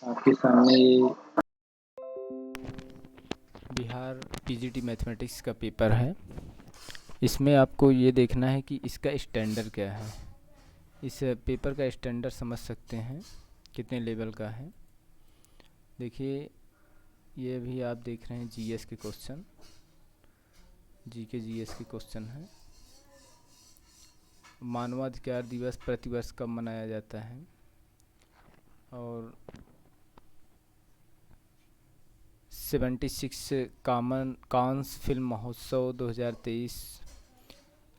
आपके सामने ये बिहार पीजीटी मैथमेटिक्स का पेपर है। इसमें आपको ये देखना है कि इसका स्टैंडर्ड क्या है। इस पेपर का स्टैंडर्ड समझ सकते हैं कितने लेवल का है। देखिए, ये भी आप देख रहे हैं जीएस के क्वेश्चन, जीके जीएस के क्वेश्चन हैं। मानवाधिकार दिवस प्रतिवर्ष कब मनाया जाता है, और 76 कांस फिल्म महोत्सव 2023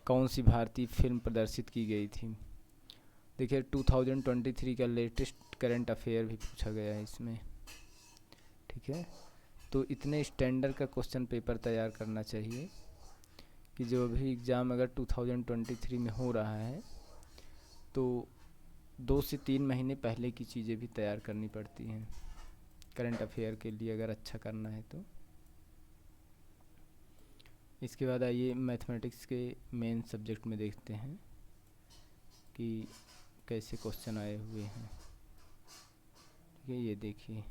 कौन सी भारतीय फिल्म प्रदर्शित की गई थी। देखिए, 2023 का लेटेस्ट करंट अफेयर भी पूछा गया है इसमें। ठीक है, तो इतने स्टैंडर्ड का क्वेश्चन पेपर तैयार करना चाहिए कि जो भी एग्ज़ाम अगर 2023 में हो रहा है तो 2 से 3 महीने पहले की चीज़ें भी तैयार करनी पड़ती हैं करंट अफेयर के लिए, अगर अच्छा करना है तो। इसके बाद आइए मैथमेटिक्स के मेन सब्जेक्ट में देखते हैं कि कैसे क्वेश्चन आए हुए हैं। ठीक है, ये देखिए,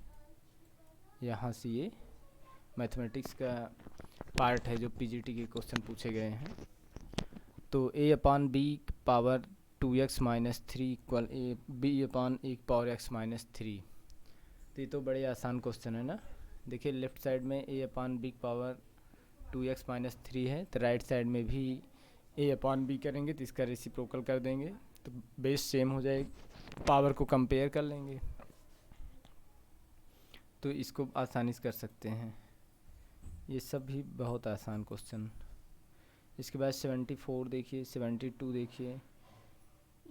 यहाँ से ये मैथमेटिक्स का पार्ट है जो पीजीटी के क्वेश्चन पूछे गए हैं। तो a/b power 2x-3 equal b/1 power x-3। तो ये तो बड़े आसान क्वेश्चन है ना। देखिए, लेफ्ट साइड में a/b पावर 2x-3 है, तो राइट साइड में भी a/b करेंगे तो इसका रेसिप्रोकल कर देंगे तो बेस सेम हो जाएगी, पावर को कंपेयर कर लेंगे तो इसको आसानी से कर सकते हैं। ये सब भी बहुत आसान क्वेश्चन। इसके बाद 74 देखिए, 72 देखिए,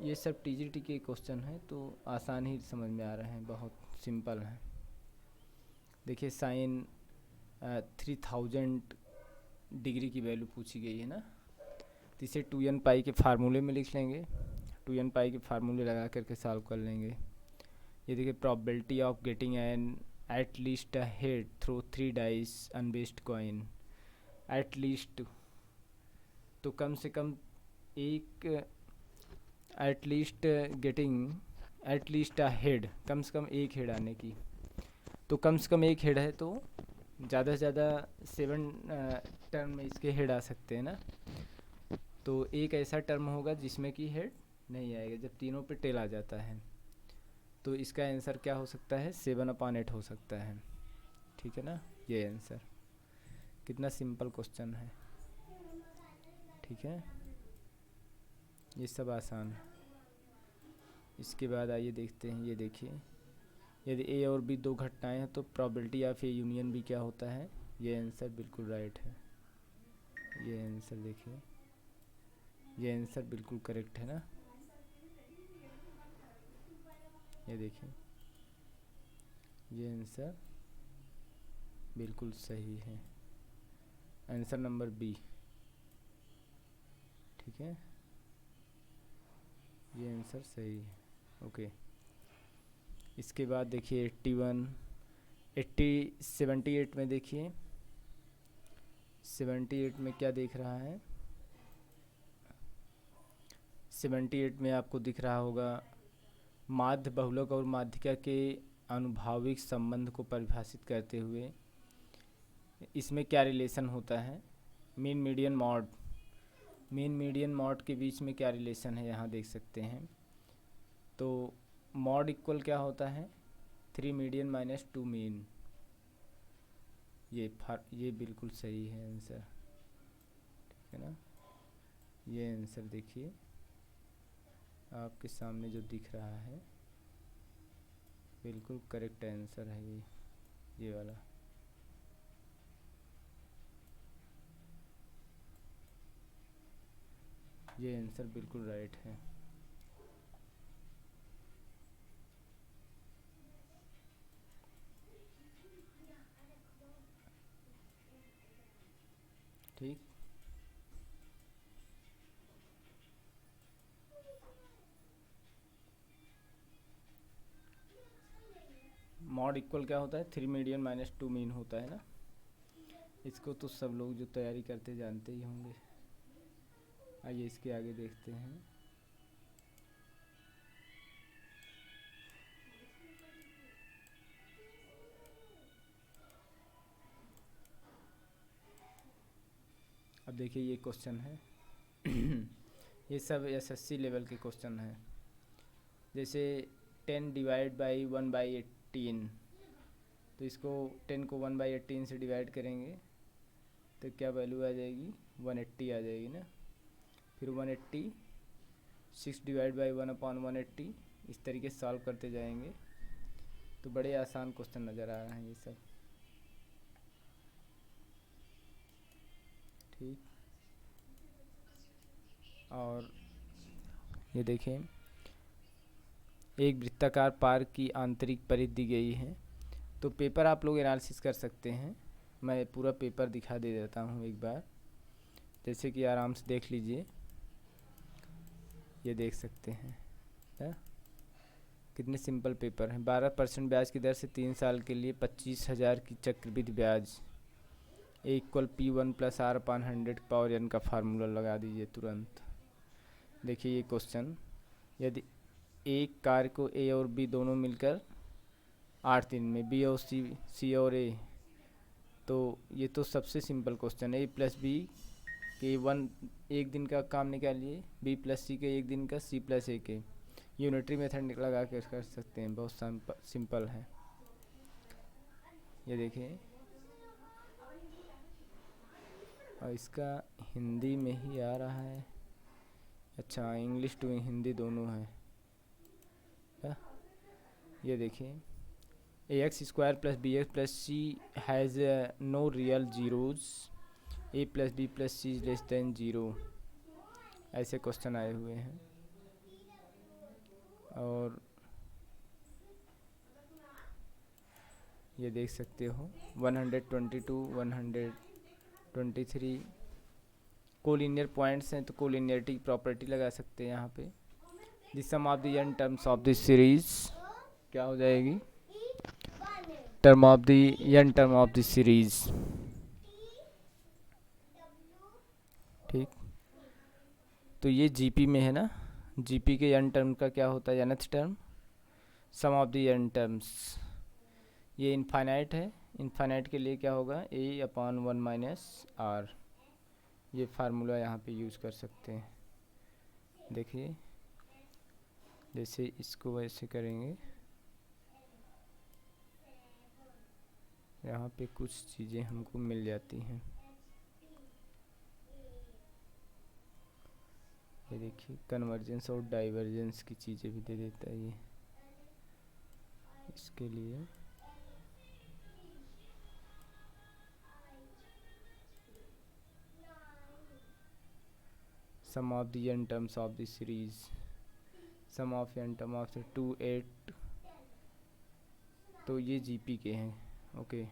ये सब टीजीटी के क्वेश्चन हैं तो आसान ही समझ में आ रहे हैं, बहुत सिंपल हैं। देखिए, साइन 3000 डिग्री की वैल्यू पूछी गई है ना, तो इसे 2n पाई के फार्मूले में लिख लेंगे। 2n पाई के फार्मूले लगा करके सॉल्व कर लेंगे। ये देखिए, probability of getting an at least a head through 3 dice unbiased coin. At least तो कम से कम एक, at least getting at least a head, कम से कम एक हेड आने की। तो कम से कम एक हेड है तो ज़्यादा से ज़्यादा 7 टर्म में इसके हेड आ सकते हैं ना। तो एक ऐसा टर्म होगा जिसमें कि हेड नहीं आएगा जब तीनों पे टेल आ जाता है। तो इसका आंसर क्या हो सकता है, 7/8 हो सकता है। ठीक है ना, ये आंसर। कितना सिंपल क्वेश्चन है। ठीक है, ये सब आसान है। इसके बाद आइए देखते हैं, ये देखिए, यदि ए और बी दो घटनाएं हैं तो probability of A union B क्या होता है। ये आंसर बिल्कुल राइट है। ये आंसर देखिए, ये आंसर बिल्कुल करेक्ट है ना। ये देखिए, ये आंसर बिल्कुल सही है, आंसर नंबर बी। ठीक है, ये आंसर सही है। ओके, इसके बाद देखिए 81 78 में देखिए, 78 में क्या दिख रहा है। 78 में आपको दिख रहा होगा, माध्य बहुलक और माध्यिका के अनुभाविक संबंध को परिभाषित करते हुए इसमें क्या रिलेशन होता है। Mean median mode, mean median mode के बीच में क्या रिलेशन है, यहाँ देख सकते हैं। तो मॉड इक्वल क्या होता है, 3 मीडियन माइनस 2 मीन। ये बिल्कुल सही है आंसर। ठीक है ना, ये आंसर देखिए आपके सामने जो दिख रहा है, बिल्कुल करेक्ट आंसर है ये वाला। ये आंसर बिल्कुल राइट है। ठीक, मॉड इक्वल क्या होता है, 3 मीडियन माइनस 2 मीन होता है ना। इसको तो सब लोग जो तैयारी करते जानते ही होंगे। आइए इसके आगे देखते हैं। देखिए ये क्वेश्चन है। ये सब एसएससी लेवल के क्वेश्चन हैं। जैसे 10 डिवाइड बाई 1/18, तो इसको 10 को 1/18 से डिवाइड करेंगे तो क्या वैल्यू आ जाएगी, 180 आ जाएगी ना। फिर 180, 6 डिवाइड बाई 1/180, इस तरीके से सॉल्व करते जाएंगे। तो बड़े आसान क्वेश्चन नज़र आ रहे हैं ये सब। ठीक, और ये देखें, एक वृत्ताकार पार्क की आंतरिक परिधि दी गई है। तो पेपर आप लोग एनालिसिस कर सकते हैं। मैं पूरा पेपर दिखा दे देता हूँ एक बार, जैसे कि आराम से देख लीजिए। ये देख सकते हैं है? कितने सिंपल पेपर हैं। 12% ब्याज की दर से 3 साल के लिए 25,000 की चक्रवृद्धि ब्याज equal P1 + R/100 power n का फार्मूला लगा दीजिए तुरंत। देखिए ये क्वेश्चन, यदि एक कार्य को ए और बी दोनों मिलकर 8 दिन में, बी और सी और ए, तो ये तो सबसे सिंपल क्वेश्चन है। A+B के एक दिन का काम निकालिए, B+C के एक दिन का, C+A के। यूनिटरी मेथड लगा के कर सकते हैं, बहुत सिंपल है। ये देखिए, और इसका हिंदी में ही आ रहा है। अच्छा, इंग्लिश टू हिंदी दोनों है। ये देखिए, ax² + bx + c has no real zeros, a + b + c <0। ऐसे क्वेश्चन आए हुए हैं। और ये देख सकते हो 122, 123 कोलिनियर पॉइंट्स हैं, तो कोलिनियरिटी की प्रॉपर्टी लगा सकते हैं यहाँ पे। The sum of the n terms of the series क्या हो जाएगी, term of the n term of the series. ठीक, तो ये जीपी में है ना। जीपी के n टर्म का क्या होता है, nth term, sum of the n terms. ये इनफाइनाइट है, इनफाइनाइट के लिए क्या होगा, a/1 - r। ये फार्मूला यहाँ पे यूज़ कर सकते हैं। देखिए, जैसे इसको वैसे करेंगे, यहाँ पे कुछ चीज़ें हमको मिल जाती हैं। ये देखिए, कन्वर्जेंस और डाइवर्जेंस की चीज़ें भी दे देता है ये। इसके लिए sum of the n terms of the series, sum of n term of 2 8, तो ये जीपी के हैं। ओके,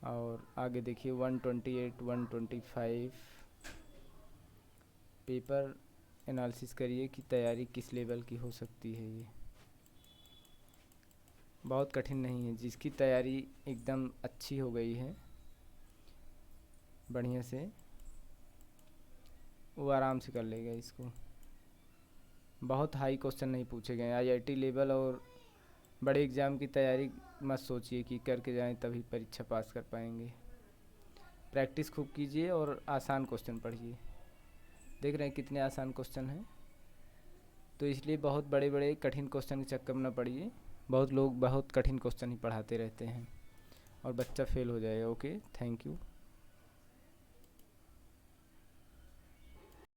और आगे देखिए 128, 125। पेपर एनालिसिस करिए कि तैयारी किस लेवल की हो सकती है। ये बहुत कठिन नहीं है, जिसकी तैयारी एकदम अच्छी हो गई है बढ़िया से, वो आराम से कर लेगा इसको। बहुत हाई क्वेश्चन नहीं पूछे गए। आईआईटी लेवल और बड़े एग्ज़ाम की तैयारी मत सोचिए कि करके जाएं तभी परीक्षा पास कर पाएंगे। प्रैक्टिस खूब कीजिए और आसान क्वेश्चन पढ़िए। देख रहे हैं कितने आसान क्वेश्चन हैं। तो इसलिए बहुत बड़े बड़े कठिन क्वेश्चन के चक्कर में न पड़िए। बहुत लोग बहुत कठिन क्वेश्चन ही पढ़ाते रहते हैं और बच्चा फेल हो जाएगा। Okay, thank you.